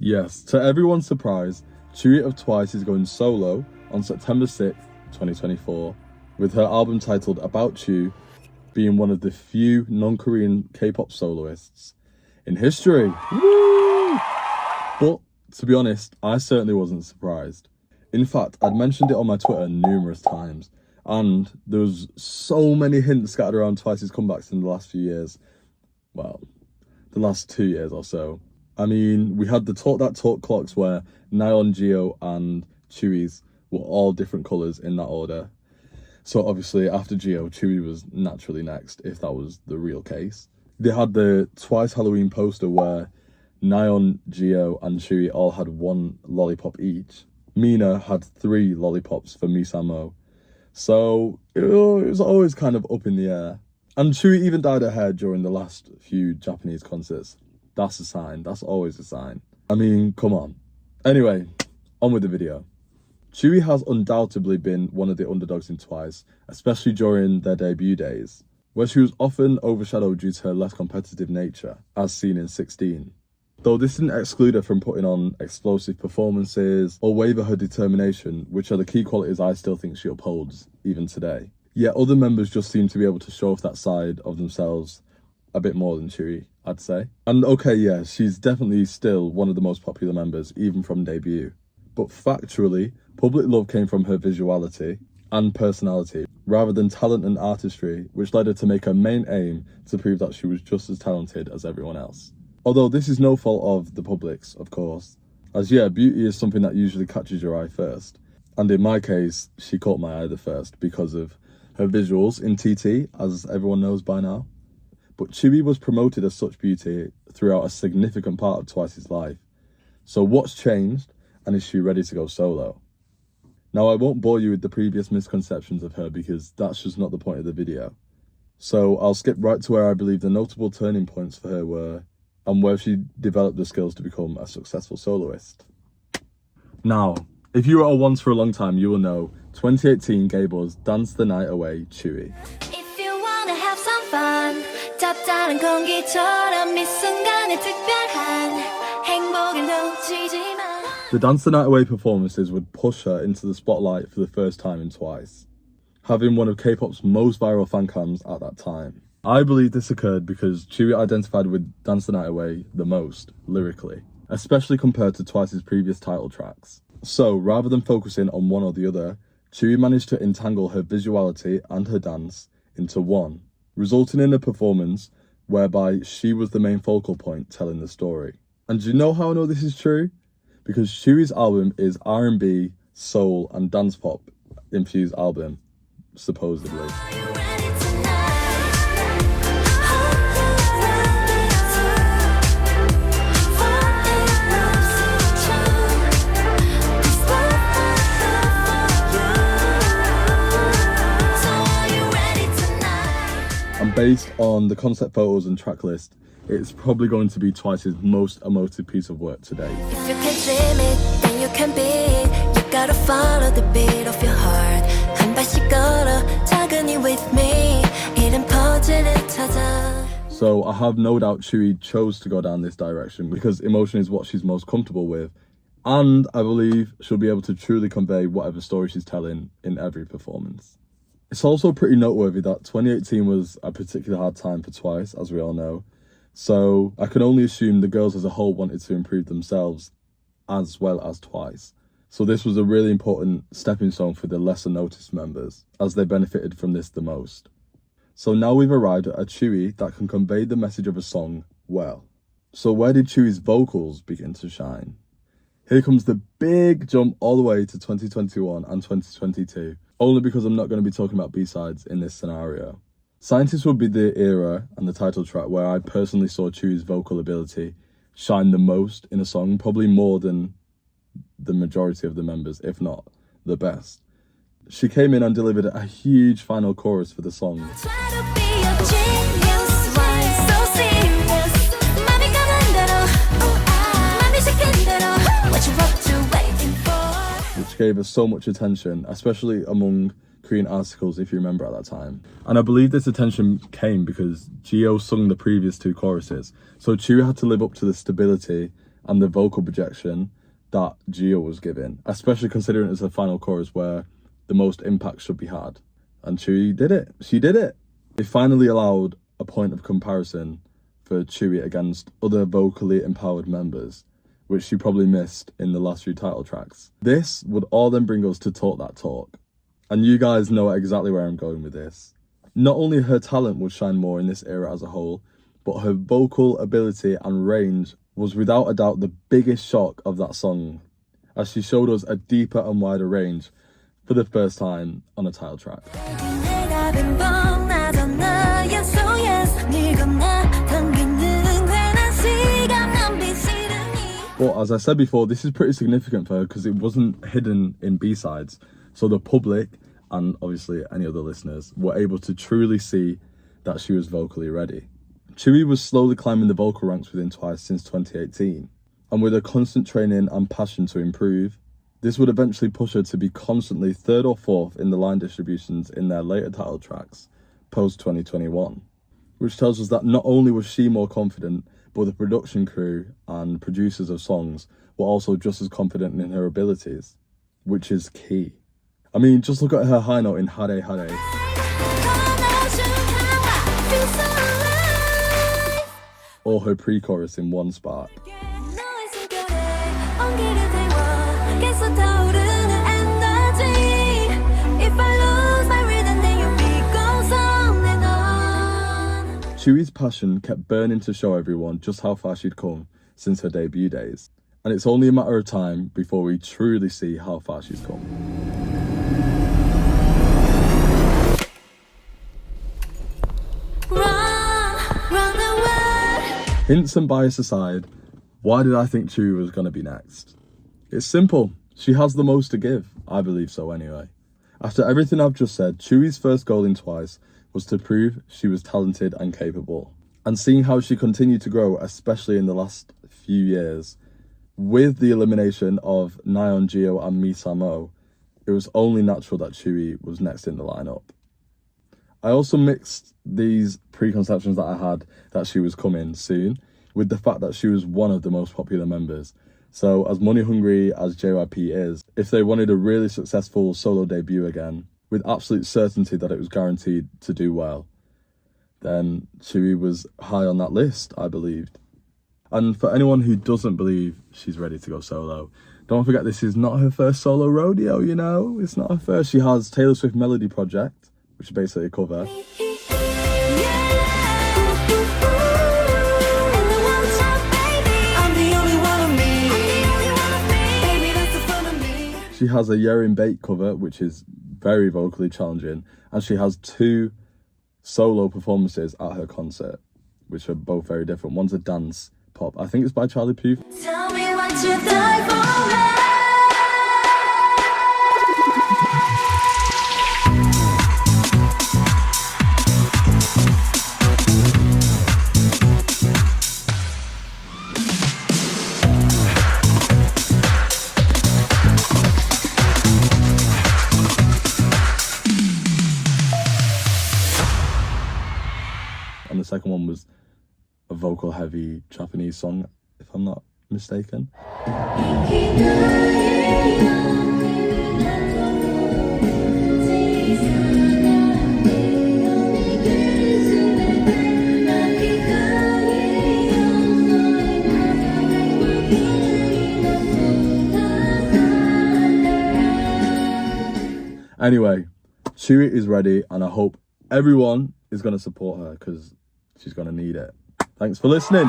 Yes, to everyone's surprise, Tzuyu of Twice is going solo on September 6th, 2024, with her album titled About You being one of the few non-Korean K-pop soloists in history. Woo! But to be honest, I certainly wasn't surprised. In fact, I'd mentioned it on my Twitter numerous times, and there was so many hints scattered around Twice's comebacks in the last few years. Well, the last 2 years or so. I mean, we had the Talk That Talk clocks where Nayeon, Jio and Tzuyu were all different colours in that order. So obviously after Jio, Tzuyu was naturally next, if that was the real case. They had the Twice Halloween poster where Nayeon, Jio and Tzuyu all had 1 lollipop each. Mina had 3 lollipops for Misamo. So it was always kind of up in the air. And Tzuyu even dyed her hair during the last few Japanese concerts. That's a sign. That's always a sign. I mean, come on. Anyway, on with the video. Tzuyu has undoubtedly been one of the underdogs in Twice, especially during their debut days, where she was often overshadowed due to her less competitive nature, as seen in 16. Though this didn't exclude her from putting on explosive performances or waver her determination, which are the key qualities I still think she upholds, even today. Yet other members just seem to be able to show off that side of themselves a bit more than Tzuyu, I'd say. And okay, yeah, she's definitely still one of the most popular members, even from debut. But factually, public love came from her visuality and personality, rather than talent and artistry, which led her to make her main aim to prove that she was just as talented as everyone else. Although this is no fault of the public's, of course, as yeah, beauty is something that usually catches your eye first. And in my case, she caught my eye the first because of her visuals in TT, as everyone knows by now. But Tzuyu was promoted as such beauty throughout a significant part of Twice's life. So what's changed, and is she ready to go solo? Now I won't bore you with the previous misconceptions of her because that's just not the point of the video. So I'll skip right to where I believe the notable turning points for her were, and where she developed the skills to become a successful soloist. Now, if you were a Once for a long time, you will know 2018 gave us Dance the Night Away Tzuyu. If you wanna have some fun, 짭짤한 공기처럼 이 순간의 특별한 행복을 놓치지 마. The Dance the Night Away performances would push her into the spotlight for the first time in Twice, having one of K-pop's most viral fan cams at that time. I believe this occurred because Tzuyu identified with Dance the Night Away the most, lyrically, especially compared to Twice's previous title tracks. So, rather than focusing on one or the other, Tzuyu managed to entangle her visuality and her dance into one, resulting in a performance whereby she was the main focal point telling the story. And do you know how I know this is true? Because Tsuyu's album is R&B, soul and dance pop infused album, supposedly. And based on the concept photos and track list, it's probably going to be Twice's most emotive piece of work to date. If you can dream it, then you can be it. You gotta follow the beat of your heart. 한 발씩 걸어, 작은이 with me. 이름 퍼즐을 찾아. So I have no doubt Tzuyu chose to go down this direction because emotion is what she's most comfortable with. And I believe she'll be able to truly convey whatever story she's telling in every performance. It's also pretty noteworthy that 2018 was a particularly hard time for Twice, as we all know. So I can only assume the girls as a whole wanted to improve themselves as well as Twice. So this was a really important stepping stone for the lesser noticed members, as they benefited from this the most. So now we've arrived at a Tzuyu that can convey the message of a song well. So where did Tsuyu's vocals begin to shine? Here comes the big jump all the way to 2021 and 2022, only because I'm not going to be talking about B-sides in this scenario. Scientist would be the era and the title track where I personally saw Tsuyu's vocal ability shine the most in a song, probably more than the majority of the members, if not the best. She came in and delivered a huge final chorus for the song, which gave us so much attention, especially among Korean articles, if you remember at that time. And I believe this attention came because Jio sung the previous 2 choruses, so Tzuyu had to live up to the stability and the vocal projection that Tzuyu was giving, especially considering it's the final chorus where the most impact should be had. And Tzuyu did it. She did it. It finally allowed a point of comparison for Tzuyu against other vocally empowered members, which she probably missed in the last few title tracks. This would all then bring us to Talk That Talk. And you guys know exactly where I'm going with this. Not only her talent would shine more in this era as a whole, but her vocal ability and range was without a doubt the biggest shock of that song, as she showed us a deeper and wider range for the first time on a title track. But as I said before, this is pretty significant for her because it wasn't hidden in B-sides, so the public and obviously any other listeners were able to truly see that she was vocally ready. Tzuyu was slowly climbing the vocal ranks within Twice since 2018, and with her constant training and passion to improve, this would eventually push her to be constantly 3rd or 4th in the line distributions in their later title tracks, post-2021, which tells us that not only was she more confident, but the production crew and producers of songs were also just as confident in her abilities, which is key. I mean, just look at her high note in Hare Hare. Or her pre-chorus in One Spark. Tsuyu's passion kept burning to show everyone just how far she'd come since her debut days. And it's only a matter of time before we truly see how far she's come. Hints and bias aside, why did I think Tzuyu was going to be next? It's simple. She has the most to give. I believe so anyway. After everything I've just said, Tsuyu's first goal in Twice was to prove she was talented and capable. And seeing how she continued to grow, especially in the last few years, with the elimination of Nayeon Geo and Misamo, it was only natural that Tzuyu was next in the lineup. I also mixed these preconceptions that I had that she was coming soon with the fact that she was one of the most popular members. So as money hungry as JYP is, if they wanted a really successful solo debut again, with absolute certainty that it was guaranteed to do well, then Tzuyu was high on that list, I believed. And for anyone who doesn't believe she's ready to go solo, don't forget this is not her first solo rodeo, you know? It's not her first. She has Taylor Swift Melody Project, which is basically a cover. She has a Yerin Bait cover, which is very vocally challenging, and she has 2 solo performances at her concert, which are both very different. One's a dance pop. I think it's by Charlie Puth. Tell me what you die for. And the second one was a vocal heavy Japanese song, if I'm not mistaken. Anyway, Tzuyu is ready, and I hope everyone is going to support her because she's going to need it. Thanks for listening.